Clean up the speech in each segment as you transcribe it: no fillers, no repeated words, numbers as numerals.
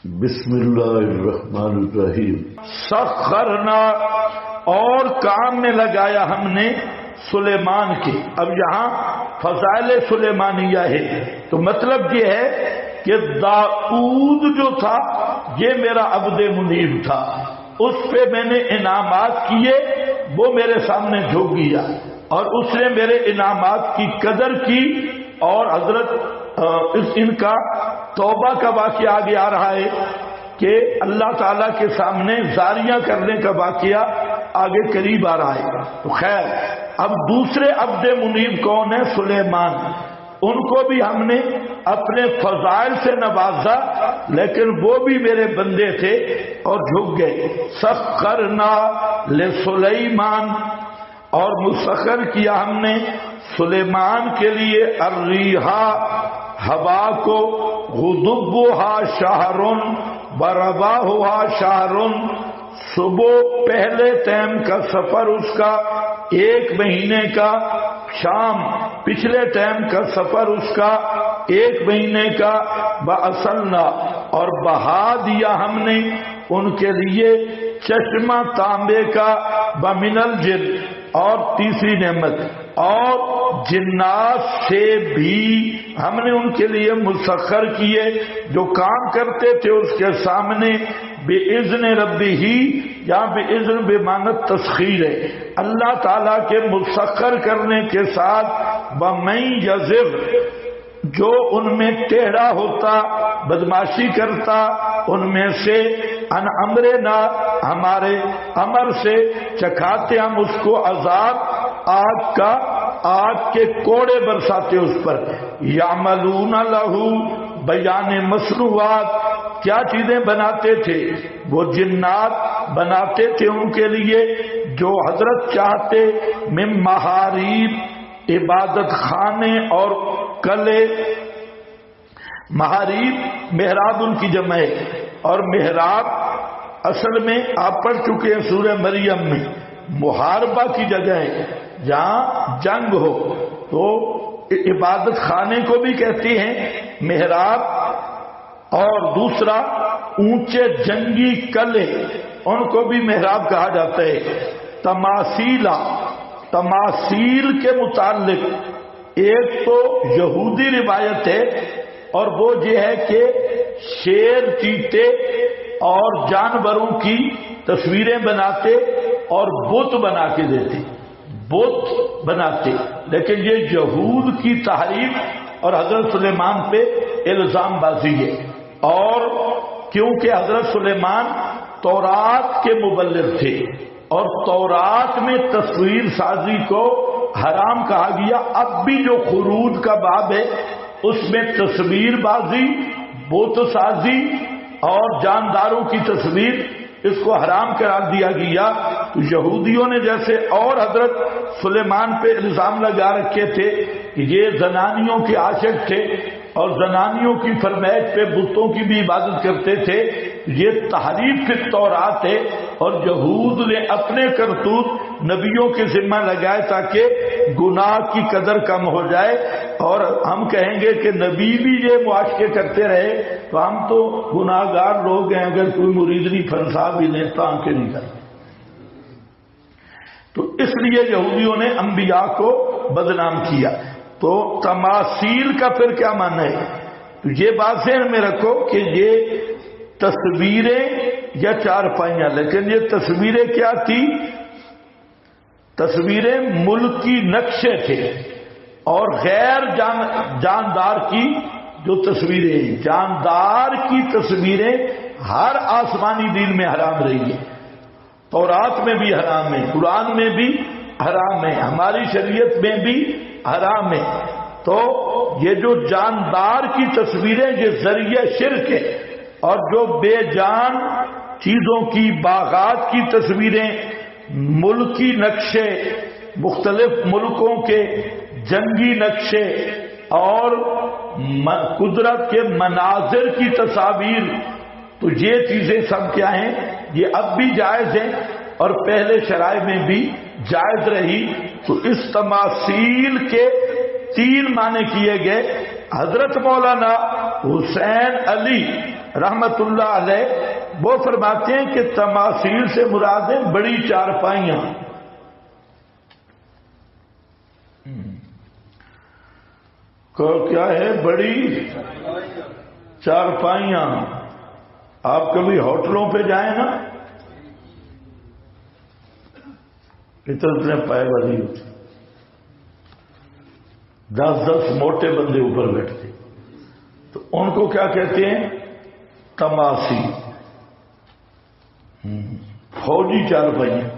بسم اللہ الرحمن الرحیم۔ سخرنا، اور کام میں لگایا ہم نے سلیمان کے۔ اب یہاں فضائل سلیمانیہ ہے تو مطلب یہ ہے کہ داؤد جو تھا یہ میرا عبد منیب تھا، اس پہ میں نے انعامات کیے، وہ میرے سامنے جھک گیا اور اس نے میرے انعامات کی قدر کی۔ اور حضرت ان کا توبہ کا واقعہ آگے آ رہا ہے کہ اللہ تعالیٰ کے سامنے زاریاں کرنے کا واقعہ آگے قریب آ رہا ہے۔ تو خیر، اب دوسرے عبد منیب کون ہے؟ سلیمان۔ ان کو بھی ہم نے اپنے فضائل سے نوازا، لیکن وہ بھی میرے بندے تھے اور جھک گئے۔ سخرنا لسلیمان، اور مسخر کیا ہم نے سلیمان کے لیے الریحا، ہوا کو، غدبھا شہرن برباہا شہرن، صبح پہلے ٹائم کا سفر اس کا 1 مہینے کا، شام پچھلے ٹائم کا سفر اس کا 1 مہینے کا، بأصلنا، اور بہا دیا ہم نے ان کے لیے چشمہ تانبے کا، بمن الجن، اور تیسری نعمت، اور جنات سے بھی ہم نے ان کے لیے مسخر کیے جو کام کرتے تھے اس کے سامنے، بِإِذْنِ رَبِّهِ، یا بِإِذْنِ بمانت تسخیر ہے، اللہ تعالیٰ کے مسخر کرنے کے ساتھ، وَمَن يَزِغْ، جو ان میں ٹیڑھا ہوتا، بدماشی کرتا، ان میں سے ان امرنا، ہمارے امر سے چکھاتے ہم اس کو عذاب آگ کا، آگ کے کوڑے برساتے اس پر۔ یعملون لہو، بیان مصنوعات، کیا چیزیں بناتے تھے؟ وہ جنات بناتے تھے ان کے لیے جو حضرت چاہتے، من محاریب، عبادت خانے اور کلے۔ محاریب محراب ان کی جمع ہے، اور محراب اصل میں آپ پڑھ چکے ہیں سورہ مریم میں، محاربہ کی جگہ ہے جہاں جنگ ہو، تو عبادت خانے کو بھی کہتے ہیں محراب، اور دوسرا اونچے جنگی قلعے ان کو بھی محراب کہا جاتا ہے۔ تماثیلا، تماثیل کے متعلق ایک تو یہودی روایت ہے، اور وہ یہ ہے کہ شیر، چیتے اور جانوروں کی تصویریں بناتے اور بت بنا کے دیتے، بت بناتے، لیکن یہ یہود کی تحریف اور حضرت سلیمان پہ الزام بازی ہے۔ اور کیونکہ حضرت سلیمان تورات کے مبلغ تھے اور تورات میں تصویر سازی کو حرام کہا گیا، اب بھی جو خروج کا باب ہے اس میں تصویر بازی، بت سازی اور جانداروں کی تصویر، اس کو حرام قرار دیا گیا۔ تو یہودیوں نے جیسے اور حضرت سلیمان پہ الزام لگا رکھے تھے کہ یہ زنانیوں کے عاشق تھے اور زنانیوں کی فرمائش پہ بتوں کی بھی عبادت کرتے تھے، یہ تحریف فی التورات ہے، اور یہود نے اپنے کرتوت نبیوں کے ذمہ لگائے تاکہ گناہ کی قدر کم ہو جائے، اور ہم کہیں گے کہ نبی بھی یہ معاشقے کرتے رہے تو ہم تو گناہ گار لوگ ہیں، اگر کوئی مریدنی پھنسا بھی لیں تو آنکھیں نہیں کرتے۔ تو اس لیے یہودیوں نے انبیاء کو بدنام کیا۔ تو تماثیل کا پھر کیا معنی ہے؟ تو یہ بات ذہن میں رکھو کہ یہ تصویریں یا چارپائیاں، لیکن یہ تصویریں کیا تھی؟ تصویریں ملکی نقشے تھے، اور غیر جاندار کی جو تصویریں، جاندار کی تصویریں ہر آسمانی دین میں حرام رہی ہیں، تورات میں بھی حرام ہے، قرآن میں بھی حرام ہے، ہماری شریعت میں بھی حرام ہے۔ تو یہ جو جاندار کی تصویریں یہ ذریعہ شرک ہے، اور جو بے جان چیزوں کی، باغات کی تصویریں، ملکی نقشے، مختلف ملکوں کے جنگی نقشے اور قدرت کے مناظر کی تصاویر، تو یہ چیزیں سب کیا ہیں؟ یہ اب بھی جائز ہیں اور پہلے شرائع میں بھی جائز رہی۔ تو اس تماثیل کے 3 معنی کیے گئے۔ حضرت مولانا حسین علی رحمت اللہ علیہ وہ فرماتے ہیں کہ تماثیل سے مراد ہیں بڑی چارپائیاں. کیا ہے؟ بڑی چارپائیاں. آپ کبھی ہوٹلوں پہ جائیں نا، اتنے پائے والی ہوتی، 10 موٹے بندے اوپر بیٹھتے، تو ان کو کیا کہتے ہیں؟ تماسی. فوجی چارپائیاں.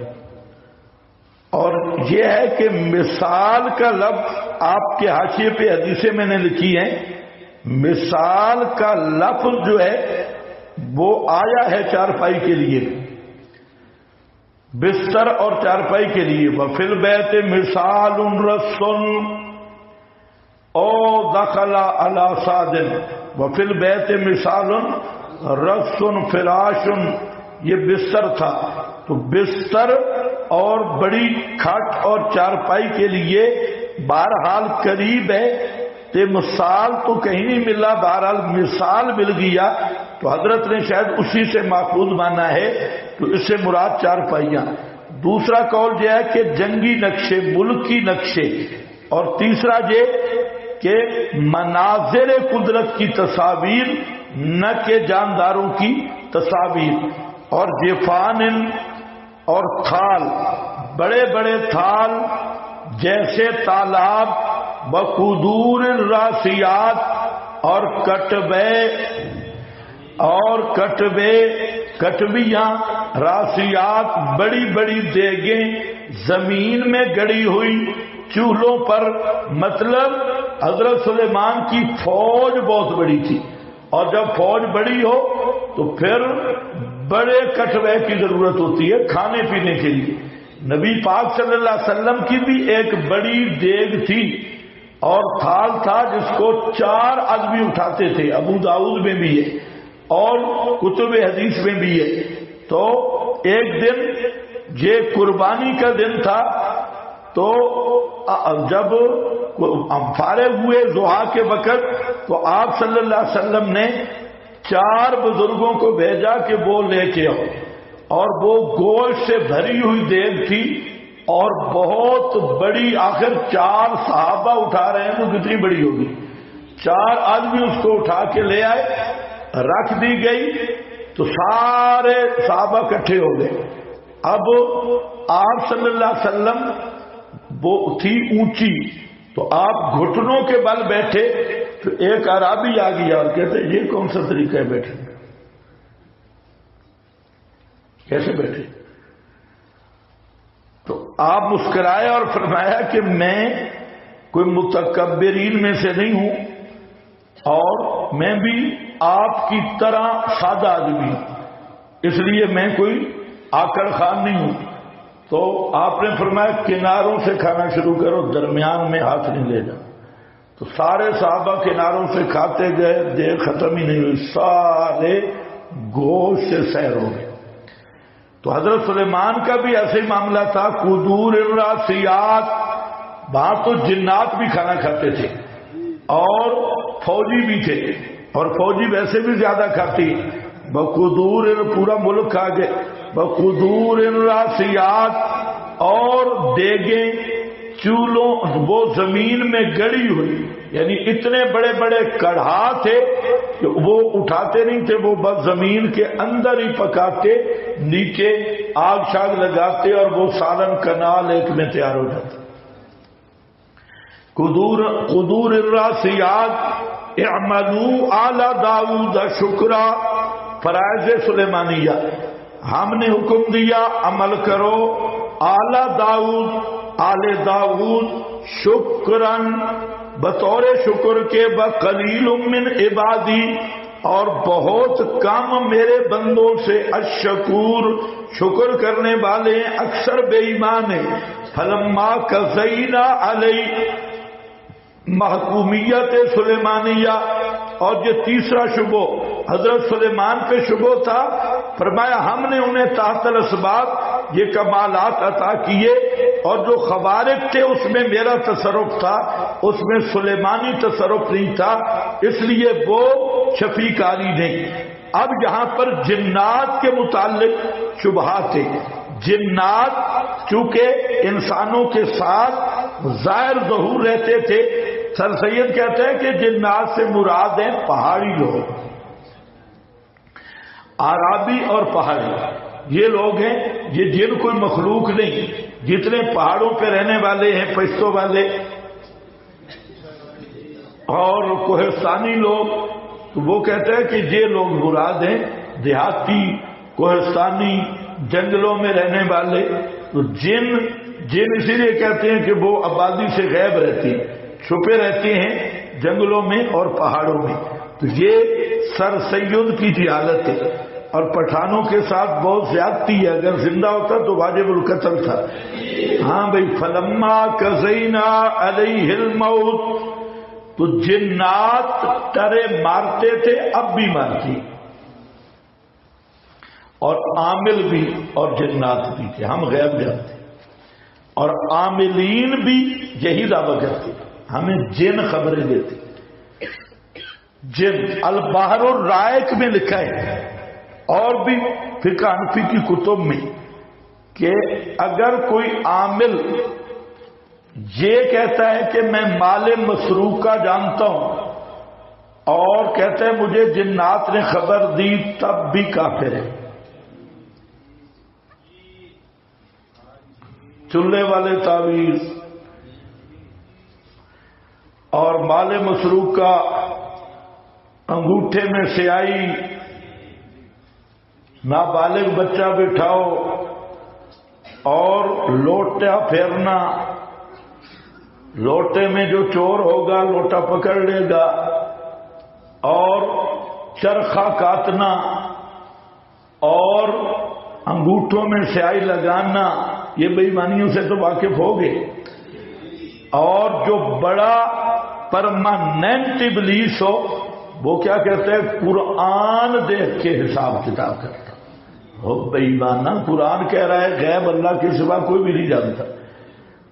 اور یہ ہے کہ مثال کا لفظ آپ کے حاشیے پہ حدیثیں میں نے لکھی ہیں، مثال کا لفظ جو ہے وہ آیا ہے چارپائی کے لیے، بستر اور چارپائی کے لیے. وفی البیت مثال رسن او دخل علی سادن. وفی البیت مثال رسن فراشن، یہ بستر تھا. تو بستر اور بڑی کھٹ اور چارپائی کے لیے بہرحال قریب ہے. تے مثال تو کہیں نہیں ملا، بہرحال مثال مل گیا. تو حضرت نے شاید اسی سے ماخوذ مانا ہے، تو اس سے مراد چارپائیاں. دوسرا قول یہ ہے کہ جنگی نقشے، ملکی نقشے. اور تیسرا یہ کہ مناظر قدرت کی تصاویر، نہ کہ جانداروں کی تصاویر. اور جفان اور تھال، بڑے بڑے تھال جیسے تالاب، بقدور الراسیات، اور کٹویاں، راسیات بڑی بڑی دیگیں زمین میں گڑی ہوئی چولہوں پر. مطلب حضرت سلیمان کی فوج بہت بڑی تھی، اور جب فوج بڑی ہو تو پھر بڑے کٹوے کی ضرورت ہوتی ہے کھانے پینے کے لیے. نبی پاک صلی اللہ علیہ وسلم کی بھی ایک بڑی دیگ تھی اور تھال تھا جس کو 4 آدمی اٹھاتے تھے. ابو داؤد میں بھی ہے اور کتب حدیث میں بھی ہے. تو ایک دن یہ قربانی کا دن تھا، تو جب فارغ ہوئے ضحیٰ کے وقت، تو آپ صلی اللہ علیہ وسلم نے 4 بزرگوں کو بھیجا کہ وہ لے کے آؤ. اور وہ گوشت سے بھری ہوئی دیگ تھی اور بہت بڑی. آخر 4 صحابہ اٹھا رہے ہیں تو کتنی بڑی ہوگی. 4 آدمی اس کو اٹھا کے لے آئے، رکھ دی گئی تو سارے صحابہ اکٹھے ہو گئے. اب آپ صلی اللہ علیہ وسلم وہ تھی اونچی، تو آپ گھٹنوں کے بل بیٹھے. تو ایک عرابی آ گیا اور کہتے یہ کون سا طریقہ ہے بیٹھے، کیسے بیٹھے؟ تو آپ مسکرائے اور فرمایا کہ میں کوئی متکبرین میں سے نہیں ہوں، اور میں بھی آپ کی طرح سادہ آدمی ہوں، اس لیے میں کوئی آکڑ خان نہیں ہوں. تو آپ نے فرمایا کناروں سے کھانا شروع کرو، درمیان میں ہاتھ نہیں لے جاؤ. تو سارے صحابہ کناروں سے کھاتے گئے، دیر ختم ہی نہیں ہوئی، سارے گوشت سے سیر ہو گئے. تو حضرت سلیمان کا بھی ایسے ہی معاملہ تھا. قدور الراسیات، وہاں تو جنات بھی کھانا کھاتے تھے اور فوجی بھی تھے، اور فوجی ویسے بھی زیادہ کھاتی. بقدور، پورا ملک کھا گئے. بقدور الراسیات، اور دیگیں چولوں وہ زمین میں گڑی ہوئی، یعنی اتنے بڑے بڑے کڑھا تھے کہ وہ اٹھاتے نہیں تھے، وہ بس زمین کے اندر ہی پکاتے، نیچے آگ شاگ لگاتے اور وہ سالن کنال ایک میں تیار ہو جاتا. قدور الراسیات اعملوا آل داؤد شکرا. فرائض سلیمانیہ، ہم نے حکم دیا عمل کرو آل داؤد شکرن، بطور شکر کے. بقلیل من عبادی، اور بہت کم میرے بندوں سے. الشکور، شکر کرنے والے اکثر بے ایمان ہیں. فلما قضینا علی محکومیت سلیمانیہ، اور یہ تیسرا شبہ حضرت سلیمان پہ شبہ تھا. فرمایا ہم نے انہیں تحت الاسباب یہ کمالات عطا کیے، اور جو خوارق تھے اس میں میرا تصرف تھا، اس میں سلیمانی تصرف نہیں تھا، اس لیے وہ شفیع کاری نہیں. اب یہاں پر جنات کے متعلق شبہات تھے. جنات چونکہ انسانوں کے ساتھ ظاہر ظہور رہتے تھے، سر سید کہتے ہیں کہ جنات سے مراد ہیں پہاڑی لوگ، عرابی اور پہاڑی. یہ لوگ ہیں، یہ جن کوئی مخلوق نہیں. جتنے پہاڑوں پہ رہنے والے ہیں، پشتوں والے اور کوہستانی لوگ، تو وہ کہتے ہیں کہ یہ لوگ مراد ہیں دیہاتی، کوہستانی، جنگلوں میں رہنے والے. تو جن اسی لیے کہتے ہیں کہ وہ آبادی سے غائب رہتے ہیں، چھپے رہتے ہیں جنگلوں میں اور پہاڑوں میں. تو یہ سر سید کی جہالت ہے اور پٹھانوں کے ساتھ بہت زیادتی ہے. اگر زندہ ہوتا تو واجب القتل تھا. ہاں بھائی، فلما قضینا علیہ الموت، تو جنات ٹرے مارتے تھے، اب بھی مارتی، اور عامل بھی اور جنات بھی تھے. ہم غیب جانتے اور عاملین بھی یہی دعویٰ کرتے، ہمیں جن خبریں دیتے. جن البحر الرائق میں لکھا ہے اور بھی فقہ حنفی کی کتب میں کہ اگر کوئی عامل یہ کہتا ہے کہ میں مال مسروق کا جانتا ہوں اور کہتا ہے مجھے جنات نے خبر دی، تب بھی کافر ہے. چلے والے تعویذ اور مال مسروق کا انگوٹھے میں سیاہی، نابالغ بچہ بٹھاؤ اور لوٹا پھیرنا، لوٹے میں جو چور ہوگا لوٹا پکڑ لے گا، اور چرخہ کاٹنا اور انگوٹھوں میں سیاہی لگانا، یہ بے ایمانیوں سے تو واقف ہو گئے. اور جو بڑا پرماننٹ ابلیس ہو وہ کیا کہتے ہیں؟ قرآن دیکھ کے حساب کتاب کرتا. ہو بے ایمانہ، قرآن کہہ رہا ہے غیب اللہ کے سوا کوئی بھی نہیں جانتا.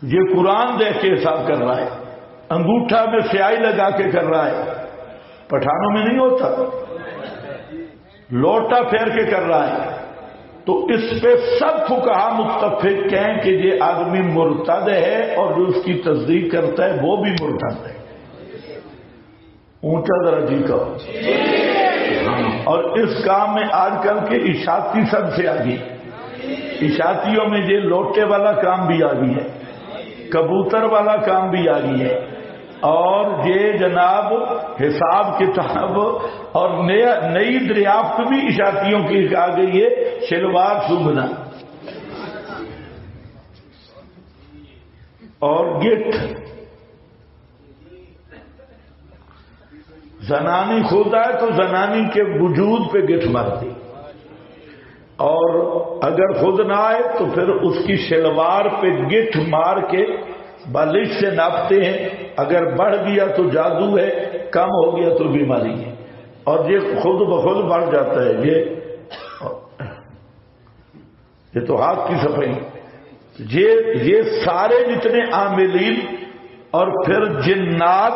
یہ قرآن دیکھ کے حساب کر رہا ہے، انگوٹھا میں سیاہی لگا کے کر رہا ہے. پٹھانوں میں نہیں ہوتا، لوٹا پھیر کے کر رہا ہے. تو اس پہ سب فقہا متفق ہیں کہ یہ آدمی مرتد ہے اور جو اس کی تصدیق کرتا ہے وہ بھی مرتد ہے. اونچا درجی کا. اور اس کام میں آج کل کے اشاعتی سب سے آگے، اشاعتیوں میں یہ لوٹے والا کام بھی آ گئی ہے، کبوتر والا کام بھی آ گئی ہے، اور یہ جناب حساب کتاب اور نئی دریافت بھی اشاعتیوں کی آ گئی ہے، شلوار سونگھنا اور گٹھ. زنانی خود آئے تو زنانی کے وجود پہ گٹھ مارتی، اور اگر خود نہ آئے تو پھر اس کی شلوار پہ گٹھ مار کے بالش سے ناپتے ہیں. اگر بڑھ گیا تو جادو ہے، کم ہو گیا تو بیماری ہے، اور یہ خود بخود بڑھ جاتا ہے. یہ تو ہاتھ کی صفائی. یہ سارے جتنے عاملین اور پھر جنات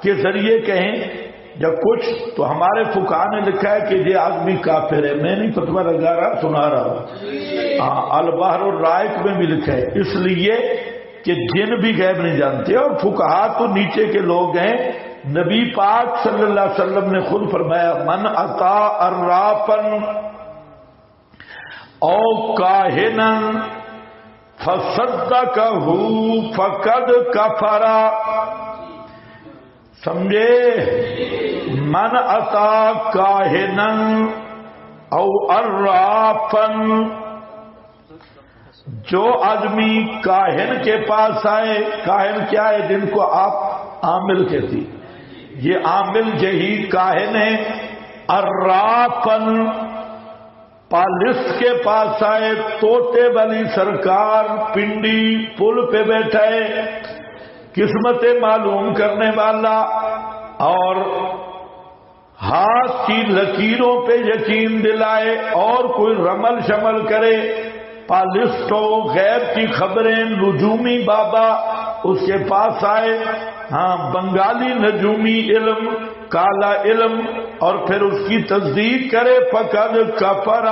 کے ذریعے کہیں یا کچھ، تو ہمارے فقہا نے لکھا ہے کہ یہ آدمی کافر ہے. میں نہیں فتویٰ لگا رہا، سنا رہا ہوں. البحر الرائق میں بھی لکھا ہے، اس لیے کہ جن بھی غیب نہیں جانتے. اور فقہا تو نیچے کے لوگ ہیں. نبی پاک صلی اللہ علیہ وسلم نے خود فرمایا من اتا عرافا او کاہنا فصدقہ فقد کفر. سمجھے؟ من اتا کاہنا او عرافا، جو آدمی کاہن کے پاس آئے. کاہن کیا ہے؟ جن کو آپ عامل کہتی، یہ عامل یہی کاہن ہے. عرافن، پالس کے پاس آئے، توتے والی سرکار پنڈی پل پہ بیٹھے، قسمتیں معلوم کرنے والا، اور ہاتھ کی لکیروں پہ یقین دلائے اور کوئی رمل شمل کرے. پالسٹو غیب کی خبریں، نجومی بابا اس کے پاس آئے. ہاں، بنگالی نجومی علم، کالا علم، اور پھر اس کی تصدیق کرے فقد کفر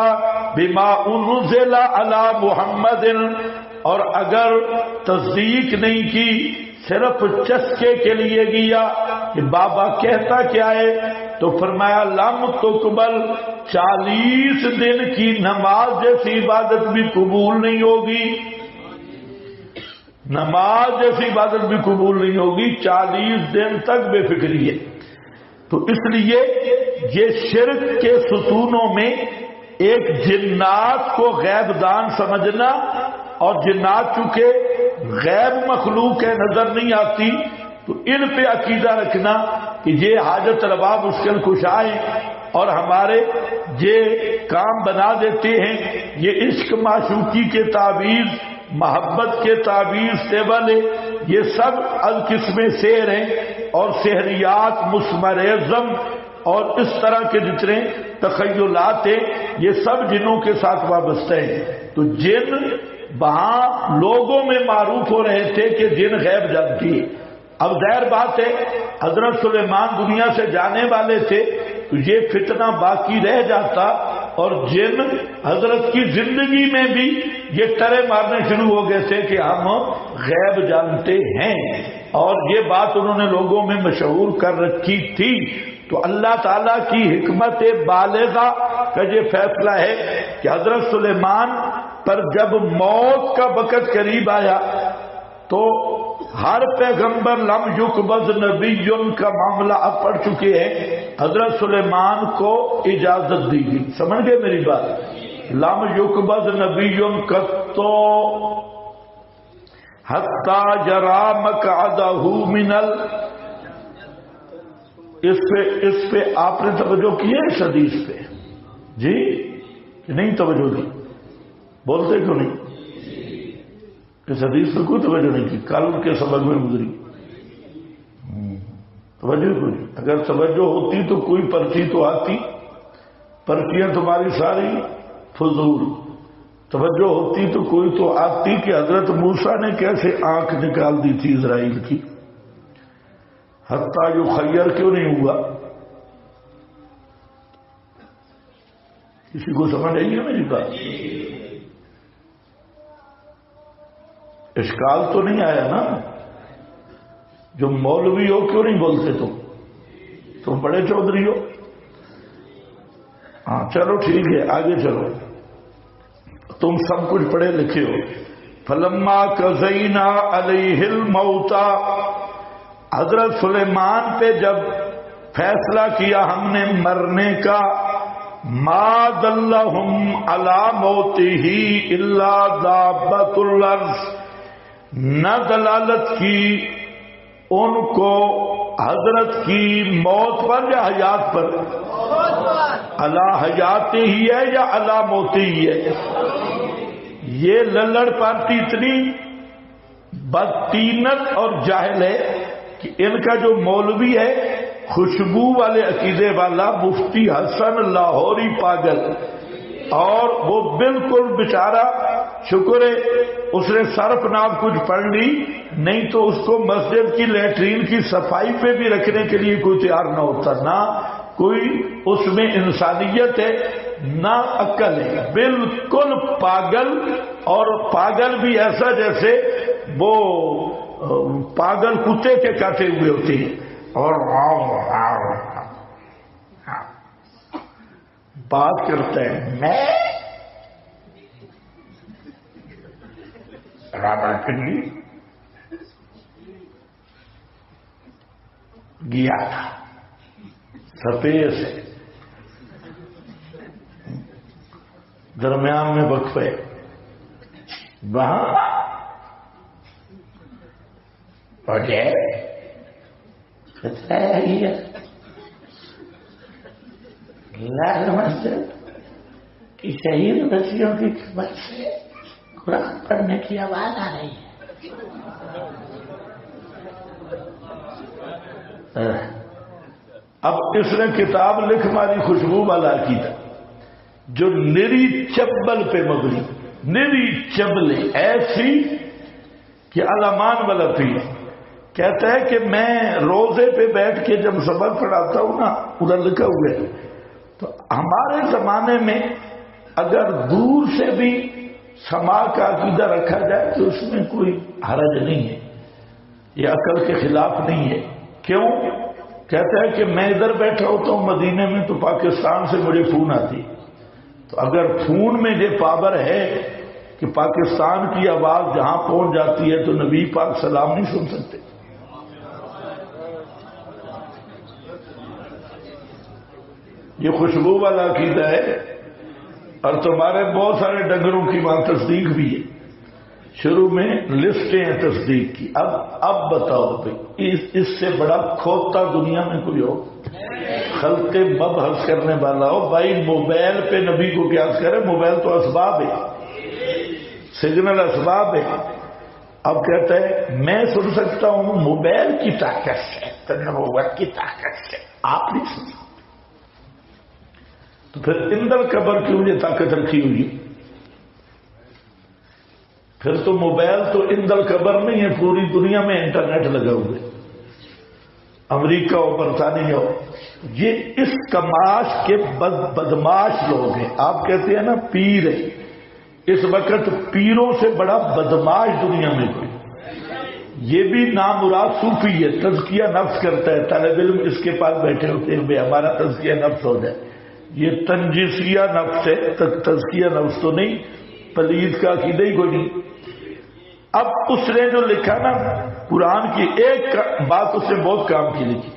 بما انزل علی محمد، اور اگر تصدیق نہیں کی صرف چسکے کے لیے گیا کہ بابا کہتا کیا ہے، تو فرمایا لم تقبل، 40 دن کی نماز جیسی عبادت بھی قبول نہیں ہوگی، نماز جیسی عبادت بھی قبول نہیں ہوگی، 40 دن تک بے فکری ہے۔ تو اس لیے یہ شرک کے ستونوں میں ایک جنات کو غیب دان سمجھنا، اور جنات چونکہ غیب مخلوق ہے، نظر نہیں آتی، تو ان پہ عقیدہ رکھنا کہ یہ حاجت روا مشکل کشا ہیں اور ہمارے یہ کام بنا دیتے ہیں، یہ عشق معشوقی کے تعبیر، محبت کے تعبیر سے بنے، یہ سب القسم سحر ہیں، اور سحریات مسمرزم اور اس طرح کے جتنے تخیلات ہیں یہ سب جنوں کے ساتھ وابستہ ہیں۔ تو جن وہاں لوگوں میں معروف ہو رہے تھے کہ جن غیب جانتی ہے۔ اب ظاہر بات ہے حضرت سلیمان دنیا سے جانے والے تھے تو یہ فتنہ باقی رہ جاتا، اور جن حضرت کی زندگی میں بھی یہ ٹرے مارنے شروع ہو گئے تھے کہ ہم غیب جانتے ہیں، اور یہ بات انہوں نے لوگوں میں مشہور کر رکھی تھی۔ تو اللہ تعالیٰ کی حکمت بالغہ کا یہ فیصلہ ہے کہ حضرت سلیمان پر جب موت کا وقت قریب آیا تو ہر پیغمبر لم یقبض نبی کا معاملہ اب پڑھ چکے ہیں، حضرت سلیمان کو اجازت دی گئی۔ سمجھ گئے میری بات؟ لم یقبض نبی قط حتی یری مقعدہ من اس پہ آپ نے توجہ کی ہے اس حدیث پہ؟ جی کہ نہیں توجہ دی؟ بولتے کیوں نہیں؟ اس حدیث پہ کوئی توجہ نہیں کی، کل ان کے سبق میں گزری توجہ کوئی نہیں۔ اگر توجہ ہوتی تو کوئی پرچی تو آتی، پرچیاں تمہاری ساری فضول، توجہ ہوتی تو کوئی تو آتی کہ حضرت موسیٰ نے کیسے آنکھ نکال دی تھی اسرائیل کی، حتیٰ جو خیر کیوں نہیں ہوا؟ کسی کو سمجھ آئی ہے میری بات؟ اشکال تو نہیں آیا نا؟ جو مولوی ہو کیوں نہیں بولتے تم بڑے چودھری ہو؟ ہاں چلو ٹھیک ہے آگے چلو، تم سب کچھ پڑھے لکھے ہو۔ فلما قضینا علیہ الموت، حضرت سلیمان پہ جب فیصلہ کیا ہم نے مرنے کا، ما دلہم علی موتہ الا دابۃ الارض، نہ دلالت کی ان کو حضرت کی موت پر یا حیات پر، علی حیات ہی ہے یا علی موت ہی ہے؟ یہ للڑ پارٹی اتنی بدتینت اور جاہل ہے کہ ان کا جو مولوی ہے خوشبو والے عقیدے والا مفتی حسن لاہوری پاگل، اور وہ بالکل بیچارہ شکر ہے اس نے صرف ناب کچھ پڑھ لی، نہیں تو اس کو مسجد کی لیٹرین کی صفائی پہ بھی رکھنے کے لیے کوئی تیار نہ ہوتا، نہ کوئی اس میں انسانیت ہے نہ عقل ہے، بالکل پاگل، اور پاگل بھی ایسا جیسے وہ پاگل کتے کے کاٹے ہوئے ہوتے ہیں، اور بات کرتا ہے میں راما کنڈی گیا تھا سفید سے، درمیان میں وقفے، وہاں پہنچے لال مسجد کی شہید بچیوں کی خبر سے قرآن پڑھنے کی آواز آ رہی ہے۔ اب اس نے کتاب لکھ ماری خوشبو والا عقیدہ، جو نری چبل پہ مبنی، نری چبلیں ایسی کہ علمان والا تھی کہتا ہے کہ میں روزے پہ بیٹھ کے جب سبق پڑھاتا ہوں نا، ادھر لکھا ہوا ہے، تو ہمارے زمانے میں اگر دور سے بھی سماع کا عقیدہ رکھا جائے تو اس میں کوئی حرج نہیں ہے، یہ عقل کے خلاف نہیں ہے۔ کیوں؟ کہتا ہے کہ میں ادھر بیٹھا ہوتا ہوں مدینے میں تو پاکستان سے مجھے فون آتی، تو اگر فون میں یہ پاور ہے کہ پاکستان کی آواز جہاں پہنچ جاتی ہے تو نبی پاک سلام نہیں سن سکتے؟ یہ خوشبو والا عقیدہ ہے، اور تمہارے بہت سارے ڈنگروں کی وہاں تصدیق بھی ہے، شروع میں لسٹیں ہیں تصدیق کی۔ اب بتاؤ بھائی اس سے بڑا کھوتا دنیا میں کوئی ہو؟ خلق مبحث کرنے والا ہو بھائی، موبائل پہ نبی کو قیاس کرے؟ موبائل تو اسباب ہے، سگنل اسباب ہے۔ اب کہتا ہے میں سن سکتا ہوں موبائل کی طاقت سے، تنبوت کی طاقت سے، آپ نہیں سن سکتے، تو پھر اندر قبر کیوں یہ طاقت رکھی ہوئی؟ پھر تو موبائل تو اندر قبر نہیں ہے، پوری دنیا میں انٹرنیٹ لگا ہوا ہے، امریکہ ہو برطانیہ ہو۔ یہ اس کماش کے بدماش لوگ ہیں۔ آپ کہتے ہیں نا پیر ہے، اس وقت پیروں سے بڑا بدماش دنیا میں کوئی، یہ بھی نامراد صوفی ہے، تزکیہ نفس کرتا ہے، طالب علم اس کے پاس بیٹھے ہوتے ہیں بھائی ہمارا تزکیہ نفس ہو جائے، یہ تنجیسیہ نفس ہے، تزکیہ نفس تو نہیں، پلید کا عقیدہ ہی کوئی نہیں۔ اب اس نے جو لکھا نا قرآن کی ایک بات اس نے بہت کام کی لکھی،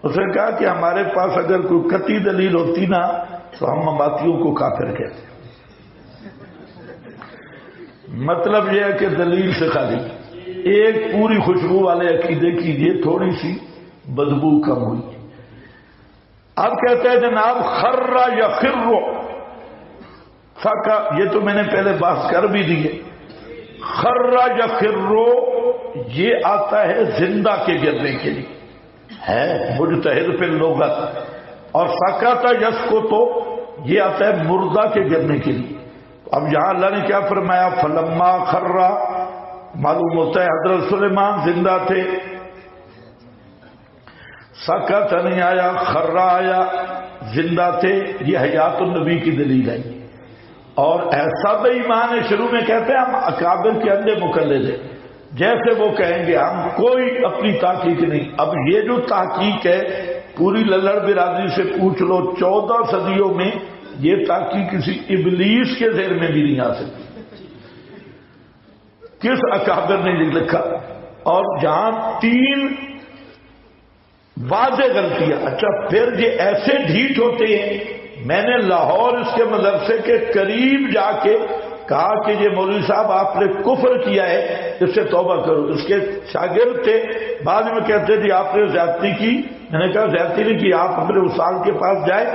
اس نے کہا کہ ہمارے پاس اگر کوئی قطعی دلیل ہوتی نا تو ہم مماتیوں کو کافر کہتے ہیں۔ مطلب یہ ہے کہ دلیل سے خالی ایک پوری خوشبو والے عقیدے کی یہ تھوڑی سی بدبو کم ہوئی۔ اب کہتے ہیں جناب خر یا خرو فکا، یہ تو میں نے پہلے بحث کر بھی دی ہے۔ خر یا خرو یہ آتا ہے زندہ کے گرنے کے لیے، ہے مجتہد پہ لغت، اور سکاتا یس کو تو یہ آتا ہے مردہ کے گرنے کے لیے۔ اب یہاں اللہ نے کیا فرمایا؟ فلما خرا، معلوم ہوتا ہے حضرت سلیمان زندہ تھے، سکت نہیں آیا، خرا آیا، زندہ تھے، یہ حیات النبی کی دلیل ہے۔ اور ایسا بے ایمان ہے، شروع میں کہتے ہیں ہم اکابر کے اندھے مقلد ہیں، جیسے وہ کہیں گے ہم کوئی اپنی تحقیق نہیں۔ اب یہ جو تحقیق ہے پوری للڑ برادری سے پوچھ لو، 14 صدیوں میں یہ تحقیق کسی ابلیس کے ذہن میں بھی نہیں آ سکتی، کس اکابر نے یہ لکھا؟ اور جہاں 3 واضح غلطیاں، اچھا پھر یہ ایسے ڈھیٹ ہوتے ہیں۔ میں نے لاہور اس کے مدرسے کے قریب جا کے کہا کہ یہ مولوی صاحب آپ نے کفر کیا ہے، اس سے توبہ کرو۔ اس کے شاگرد تھے، بعد میں کہتے جی آپ نے زیادتی کی۔ میں نے کہا زیادتی نہیں کی، آپ اپنے استاد کے پاس جائے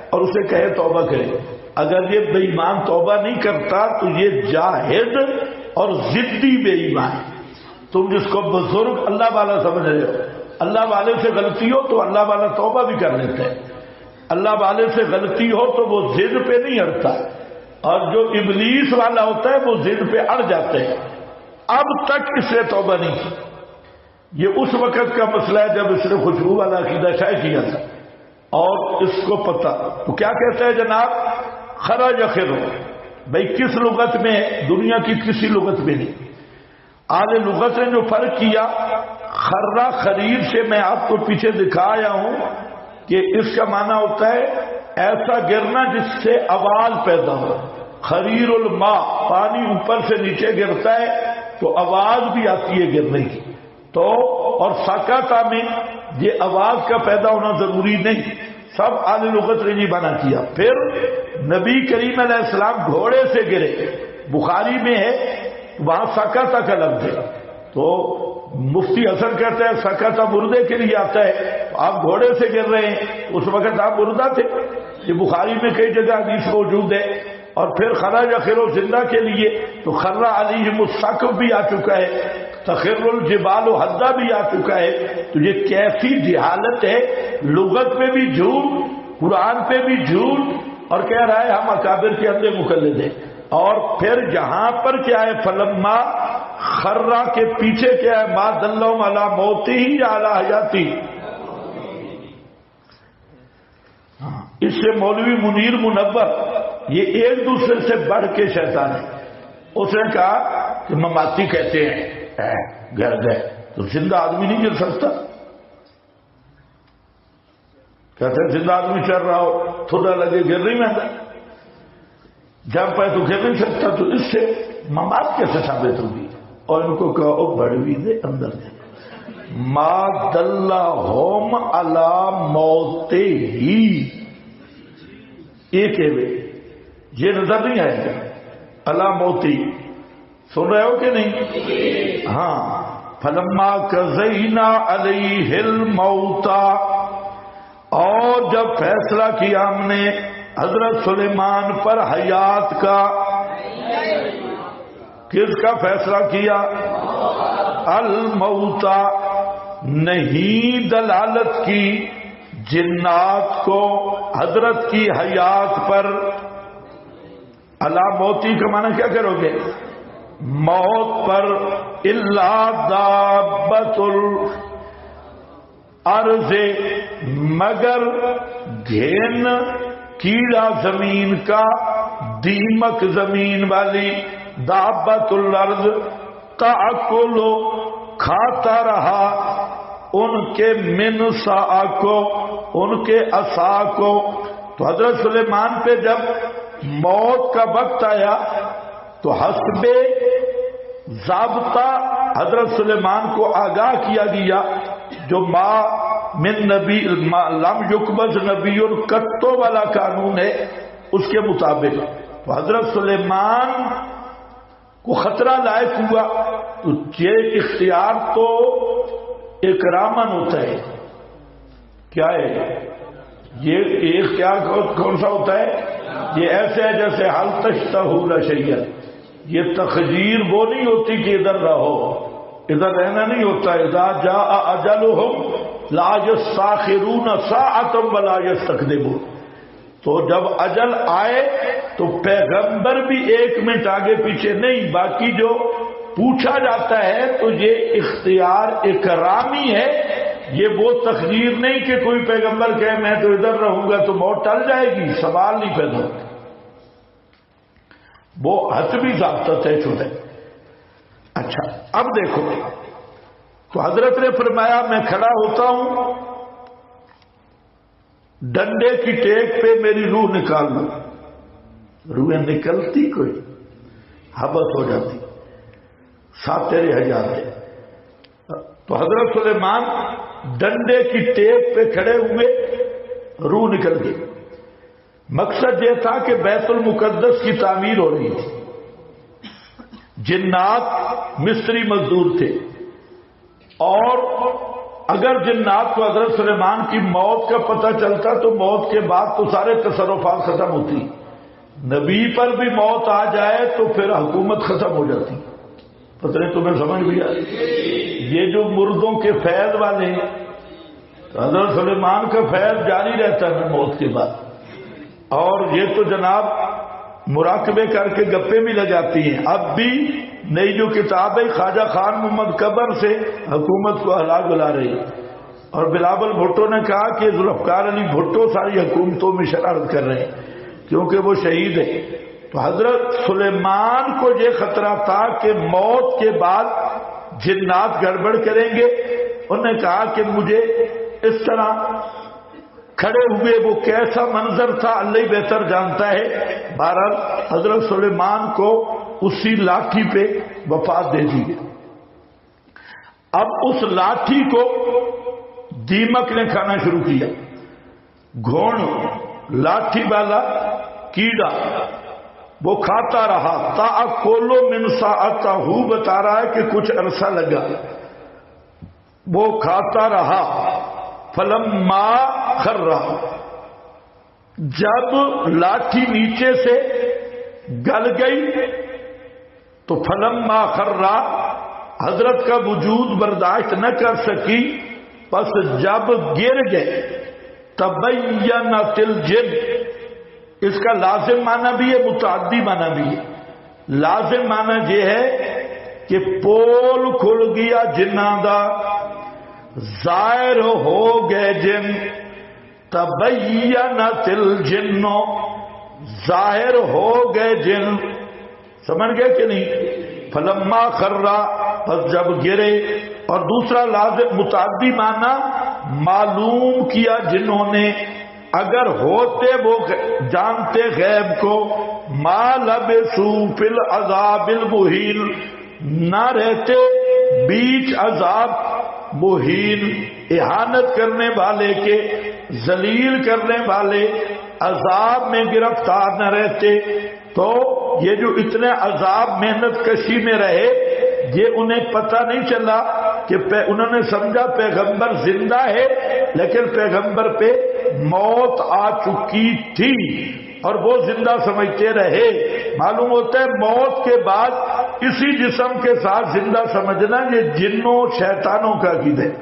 اور اسے کہے توبہ کرے۔ اگر یہ بے ایمان توبہ نہیں کرتا تو یہ جاہد اور ضدی بے ایمان ہے۔ تم جس کو بزرگ اللہ والا سمجھ رہے ہو، اللہ والے سے غلطی ہو تو اللہ والا توبہ بھی کر لیتا ہے، اللہ والے سے غلطی ہو تو وہ ضد پہ نہیں اڑتا، اور جو ابلیس والا ہوتا ہے وہ ضد پہ اڑ جاتے ہیں۔ اب تک اس نے توبہ نہیں کی۔ یہ اس وقت کا مسئلہ ہے جب اس نے خوشبو والا عقیدہ شائع کیا تھا، اور اس کو پتہ تو کیا کہتا ہے جناب؟ خرج خرو، بھائی کس لغت میں؟ دنیا کی کسی لغت میں نہیں۔ اہل لغت نے جو فرق کیا، خرہ خریر سے میں آپ کو پیچھے دکھایا ہوں کہ اس کا معنی ہوتا ہے ایسا گرنا جس سے آواز پیدا ہو۔ خریر الماء، پانی اوپر سے نیچے گرتا ہے تو آواز بھی آتی ہے گرنے کی، تو اور سکاتا میں یہ آواز کا پیدا ہونا ضروری نہیں، سب اہل لغت نے نہیں بنا کیا۔ پھر نبی کریم علیہ السلام گھوڑے سے گرے، بخاری میں ہے، وہاں سکاتا کا لفظ ہے، تو مفتی حسن کہتا ہے سکاتا مردے کے لیے آتا ہے، آپ گھوڑے سے گر رہے ہیں، اس وقت آپ مردہ تھے، یہ بخاری میں کئی جگہ حدیث موجود ہے۔ اور پھر خرج خرو زندہ کے لیے تو خرہ علیہم السقف بھی آ چکا ہے، تخر الجبال حدا بھی آ چکا ہے، تو یہ کیسی جہالت ہے، لغت میں بھی جھوٹ، قرآن پہ بھی جھوٹ، اور کہہ رہا ہے ہم اکابر کے اندر مقلد ہیں۔ اور پھر جہاں پر کیا ہے فلما خرہ کے پیچھے کیا ہے؟ ما دلہم علی موتی ہی یا علی حیاتی. اس سے مولوی منیر منور یہ ایک دوسرے سے بڑھ کے شیطان ہے. اس نے کہا کہ مماتی کہتے ہیں گر گئے تو زندہ آدمی نہیں گر سکتا. کہتے ہیں زندہ آدمی چل رہا ہو تھوڑا لگے گر نہیں مہنگا جب پہ تو گر نہیں سکتا. تو اس سے ممات کیسے ثابت ہوگی؟ اور ان کو کہو بڑوی دے اندر دے ما دلہم علی موتے ہی. ایک ہے یہ نظر نہیں آئے گا علی موتی. سن رہے ہو کہ نہیں؟ ہاں. فلما قضینا علیہ الموت اور جب فیصلہ کیا ہم نے حضرت سلیمان پر حیات کا. کس کا فیصلہ کیا؟ الموت. نہیں دلالت کی جنات کو حضرت کی حیات پر. علی موتی کا معنی کیا کرو گے؟ موت پر. الا دابۃ الارض مگر گھین کیڑا زمین کا دیمک زمین والی. دابۃ الارض تاکل کھاتا رہا ان کے من سا کو ان کے عصا کو. تو حضرت سلیمان پہ جب موت کا وقت آیا تو حسب ضابطہ حضرت سلیمان کو آگاہ کیا گیا جو ما من نبی لم یقبض نبی کتو والا قانون ہے اس کے مطابق. تو حضرت سلیمان کو خطرہ لاحق ہوا تو یہ اختیار تو اکرامن ہوتا ہے. کیا ہے یہ اختیار کون سا ہوتا ہے؟ یہ ایسے ہے جیسے حل تشتہون شیئا. یہ تخجیر وہ نہیں ہوتی کہ ادھر رہو ادھر رہنا نہیں ہوتا. اذا جاء اجلہم لا یستاخرون ساعۃ ولا یستقدمون. تو جب اجل آئے تو پیغمبر بھی ایک منٹ آگے پیچھے نہیں. باقی جو پوچھا جاتا ہے تو یہ اختیار اکرامی ہے. یہ وہ تخدیر نہیں کہ کوئی پیغمبر کہے میں تو ادھر رہوں گا تو موت ٹل جائے گی. سوال نہیں پیدا ہوتا. وہ حتمی ضابطہ طے شدہ. اچھا اب دیکھو تو حضرت نے فرمایا میں کھڑا ہوتا ہوں ڈنڈے کی ٹیک پہ میری روح نکال لوں. روحیں نکلتی کوئی حبس ہو جاتی ساترے ہزار. تو حضرت سلیمان ڈنڈے کی ٹیک پہ کھڑے ہوئے روح نکل گئی. مقصد یہ تھا کہ بیت المقدس کی تعمیر ہو رہی تھی. جنات مصری مزدور تھے اور اگر جنات کو حضرت سلیمان کی موت کا پتہ چلتا تو موت کے بعد تو سارے تصرفات ختم ہوتی. نبی پر بھی موت آ جائے تو پھر حکومت ختم ہو جاتی. پتہ نہیں تمہیں سمجھ بھی آئی. یہ جو مردوں کے فیض والے ہیں حضرت سلیمان کا فیض جاری رہتا ہے موت کے بعد. اور یہ تو جناب مراقبے کر کے گپے بھی لگاتی ہیں. اب بھی نئی جو کتاب ہے خواجہ خان محمد قبر سے حکومت کو ہلاک بلا رہی ہے. اور بلاول بھٹو نے کہا کہ ذوالفقار علی بھٹو ساری حکومتوں میں شرارت کر رہے ہیں کیونکہ وہ شہید ہے. تو حضرت سلیمان کو یہ خطرہ تھا کہ موت کے بعد جنات گڑبڑ کریں گے. انہوں نے کہا کہ مجھے اس طرح کھڑے ہوئے وہ کیسا منظر تھا اللہ ہی بہتر جانتا ہے. بہرحال حضرت سلیمان کو اسی لاٹھی پہ وفات دے دی گئی. اب اس لاٹھی کو دیمک نے کھانا شروع کیا. گھوڑ لاٹھی والا کیڑا وہ کھاتا رہا. تاکلو من ساعتہ بتا رہا ہے کہ کچھ عرصہ لگا وہ کھاتا رہا. فلما خرّا جب لاٹھی نیچے سے گل گئی تو فلما خرّا حضرت کا وجود برداشت نہ کر سکی. پس جب گر گئے تبینت الجن. اس کا لازم معنی بھی ہے متعدی معنی بھی ہے. لازم معنی یہ ہے کہ پول کھل گیا جناں دا، ظاہر ہو گئے جن، تبینت الجن، ظاہر ہو گئے جن، سمجھ گئے کہ نہیں؟ فلما خرا، پس جب گرے، اور دوسرا لازم متعدی معنی معلوم کیا جنہوں نے، اگر ہوتے وہ جانتے غیب کو، ما لبثوا فی العذاب المہین، نہ رہتے بیچ عذاب مہین، اہانت کرنے والے کے، ذلیل کرنے والے عذاب میں گرفتار نہ رہتے۔ تو یہ جو اتنے عذاب محنت کشی میں رہے، یہ انہیں پتہ نہیں چلا کہ انہوں نے سمجھا پیغمبر زندہ ہے، لیکن پیغمبر پہ موت آ چکی تھی اور وہ زندہ سمجھتے رہے۔ معلوم ہوتا ہے موت کے بعد اسی جسم کے ساتھ زندہ سمجھنا یہ جنوں شیطانوں کا عقیدہ ہے،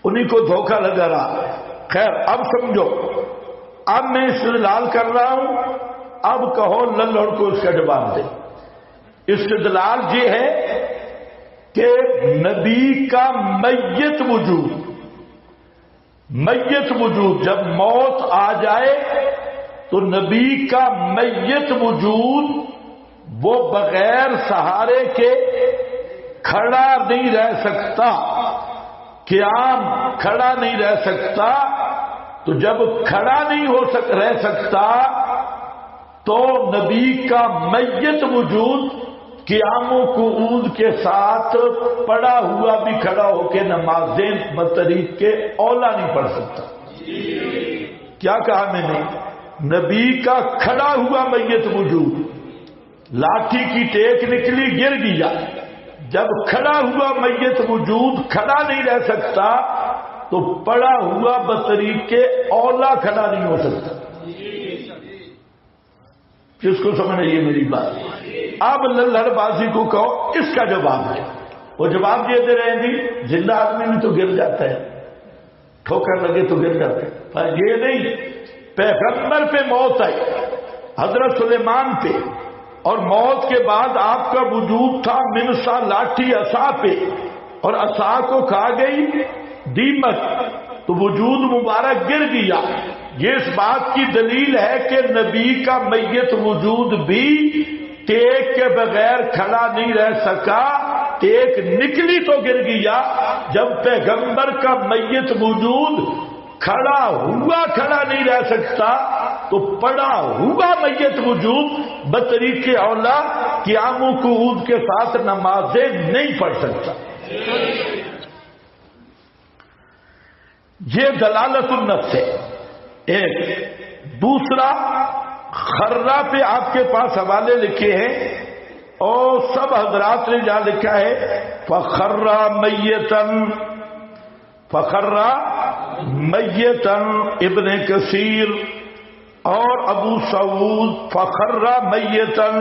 انہیں کو دھوکہ لگا رہا۔ خیر اب سمجھو، اب میں استدلال کر رہا ہوں، اب کہو للڑ کو اس کا جواب دے۔ استدلال یہ ہے کہ نبی کا میت وجود جب موت آ جائے تو نبی کا میت وجود وہ بغیر سہارے کے کھڑا نہیں رہ سکتا، قیام کھڑا نہیں رہ سکتا۔ تو جب کھڑا نہیں رہ سکتا تو نبی کا میت وجود قیام و قعود کے ساتھ پڑا ہوا بھی کھڑا ہو کے نمازیں بطریق کے اولا نہیں پڑھ سکتا۔ کیا کہا میں نے؟ نبی کا کھڑا ہوا میت وجود، لاٹھی کی ٹیک نکلی گر گیا، جب کھڑا ہوا میت وجود کھڑا نہیں رہ سکتا تو پڑا ہوا بطریق کے اولا کھڑا نہیں ہو سکتا۔ کس کو سمجھ رہی ہے میری بات؟ اب لڑ بازی کو کہو اس کا جواب ہے، وہ جواب یہ دے رہے ہیں زندہ آدمی بھی تو گر جاتا ہے، ٹھوکر لگے تو گر جاتا ہے۔ یہ نہیں، پیغمبر پہ موت آئی، حضرت سلیمان پہ، اور موت کے بعد آپ کا وجود تھا منسا لاٹھی عصا پہ، اور عصا کو کھا گئی دیمک تو وجود مبارک گر گیا۔ یہ اس بات کی دلیل ہے کہ نبی کا میت وجود بھی ٹیک کے بغیر کھڑا نہیں رہ سکا، ٹیک نکلی تو گر گیا۔ جب پیغمبر کا میت وجود کھڑا نہیں رہ سکتا تو پڑا ہوا میت وجود بطریق اولا قیام و قعود کے ساتھ نمازیں نہیں پڑھ سکتا۔ یہ دلالت النص ہے ایک۔ دوسرا خرہ پہ آپ کے پاس حوالے لکھے ہیں اور سب حضرات نے جہاں لکھا ہے فخرہ میتن ابن کثیر اور ابو سعود فخرہ میتن،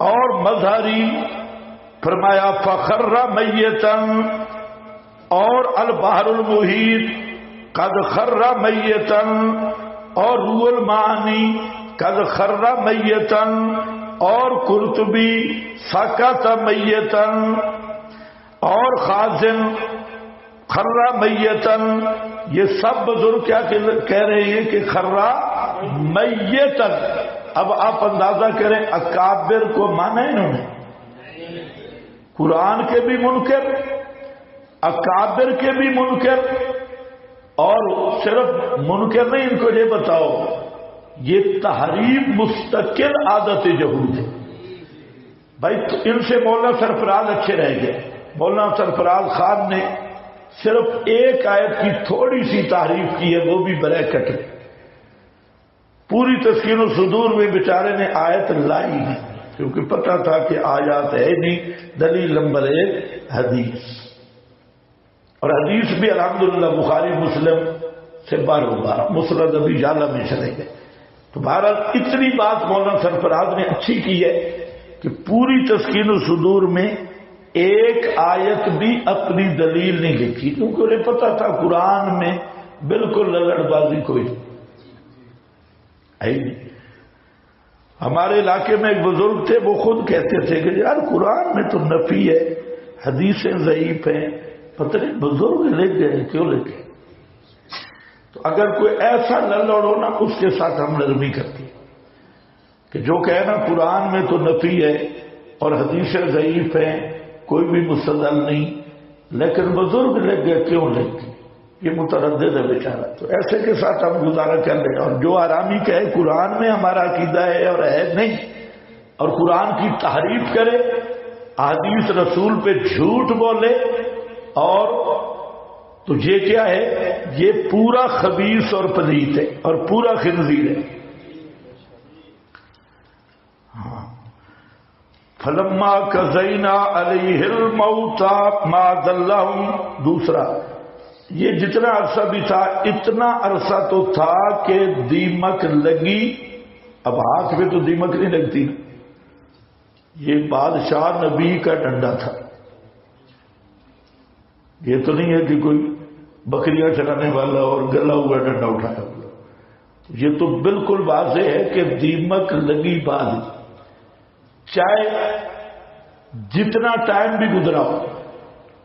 اور مظہری فرمایا فخرہ میتن، اور البحر المحیط قد خرہ میتن، اور روح المعانی قد خرہ میتن، اور قرطبی سکت میتن، اور خازن خرہ میتن۔ یہ سب بزرگ کیا کہہ رہے ہیں کہ خرہ میتن۔ اب آپ اندازہ کریں اکابر کو مانا ہے انہوں نے، قرآن کے بھی منکر، اکابر کے بھی منکر، اور صرف منکر نہیں، ان کو یہ بتاؤ یہ تحریف مستقل عادت یہود ہے۔ بھائی ان سے مولانا سرفراز اچھے رہ گئے۔ مولانا سرفراز خان نے صرف ایک آیت کی تھوڑی سی تحریف کی ہے، وہ بھی بریکٹ ہے۔ پوری تسکین الصدور میں بیچارے نے آیت لائی نہیں، کیونکہ پتہ تھا کہ آیات ہے نہیں۔ دلیل نمبر 1 حدیث، اور حدیث بھی الحمدللہ بخاری مسلم سے بار مسند ابی جعلہ میں چلے گئے۔ تو بہرحال اتنی بات مولانا سرفراز نے اچھی کی ہے کہ پوری تسکین الصدور میں ایک آیت بھی اپنی دلیل نہیں لکھی، کیونکہ انہیں پتا تھا قرآن میں بالکل لڑ بازی کوئی ہے نہیں۔ ہمارے علاقے میں ایک بزرگ تھے، وہ خود کہتے تھے کہ یار قرآن میں تو نفی ہے، حدیثیں ضعیف ہیں، پتہ نہیں بزرگ لکھ گئے کیوں لکھے۔ تو اگر کوئی ایسا للڑ ہو نا، اس کے ساتھ ہم نرمی کرتے ہیں کہ جو کہنا قرآن میں تو نفی ہے اور حدیثیں ضعیف ہیں، کوئی بھی مستدل نہیں، لیکن بزرگ لکھ گئے کیوں لکھ گئے، یہ متردد ہے بیچارہ۔ تو ایسے کے ساتھ ہم گزارا کر لیں، اور جو آرامی کہے قرآن میں ہمارا عقیدہ ہے اور ہے نہیں، اور قرآن کی تحریف کرے، احادیث رسول پہ جھوٹ بولے، اور تو یہ کیا ہے، یہ پورا خبیث اور پلیت ہے اور پورا خنزیر ہے۔ فلما قضینا علیہ الموت ما دلہم، دوسرا یہ جتنا عرصہ بھی تھا، اتنا عرصہ تو تھا کہ دیمک لگی۔ اب ہاتھ میں تو دیمک نہیں لگتی، یہ بادشاہ نبی کا ڈنڈا تھا، یہ تو نہیں ہے کہ کوئی بکریاں چلانے والا اور گلا ہوا ڈنڈا اٹھایا ہوا، یہ تو بالکل واضح ہے کہ دیمک لگی بعد، چاہے جتنا ٹائم بھی گزرا ہو۔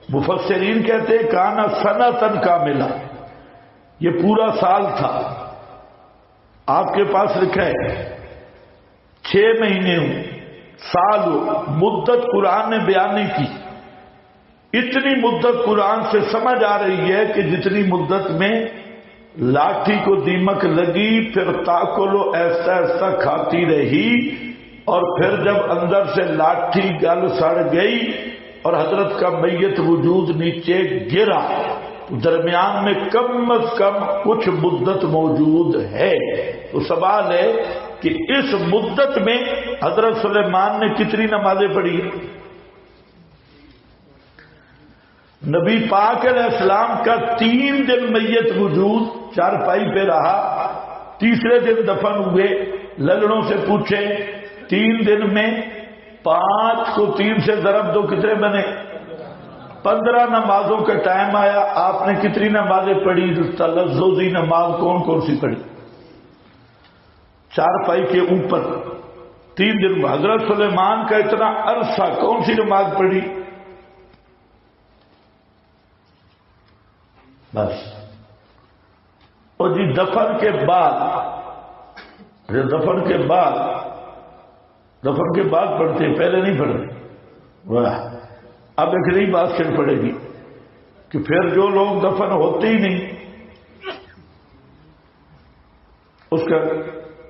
مفسرین کہتے ہیں کانا سنتن کاملہ، یہ پورا سال تھا۔ آپ کے پاس لکھا ہے 6 مہینے ہوں، سال ہو، مدت قرآن نے بیان نہیں کی۔ اتنی مدت قرآن سے سمجھ آ رہی ہے کہ جتنی مدت میں لاٹھی کو دیمک لگی، پھر تاکل و ایسا ایسا کھاتی رہی، اور پھر جب اندر سے لاٹھی گل سڑ گئی اور حضرت کا میت وجود نیچے گرا، تو درمیان میں کم از کم کچھ مدت موجود ہے۔ تو سوال ہے کہ اس مدت میں حضرت سلیمان نے کتنی نمازیں پڑھی؟ نبی پاک علیہ السلام کا 3 دن میت وجود چارپائی پہ رہا، تیسرے دن دفن ہوئے۔ للڑوں سے پوچھے 3 دن میں 5 کو 3 سے ضرب دو، کتنے بنے؟ 15 نمازوں کا ٹائم آیا، آپ نے کتنی نمازیں پڑھی؟ تلذذی نماز کون کون سی پڑھی؟ چارپائی کے اوپر 3 دن۔ حضرت سلیمان کا اتنا عرصہ کون سی نماز پڑھی؟ بس۔ اور جی دفن کے بعد پڑھتے ہیں، پہلے نہیں پڑھتے۔ واہ، اب ایک نئی بات چل پڑے گی کہ پھر جو لوگ دفن ہوتے ہی نہیں، اس کا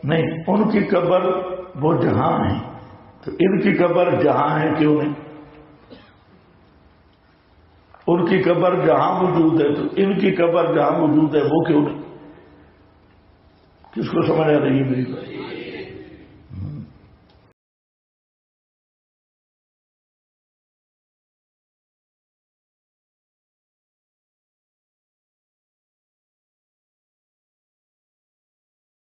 نہیں، ان کی قبر وہ جہاں ہے، تو ان کی قبر جہاں ہے کیوں نہیں؟ ان کی قبر جہاں موجود ہے تو ان کی قبر جہاں موجود ہے وہ کیوں نہیں؟ کس کو سمجھ آ رہی ہے میری بات؟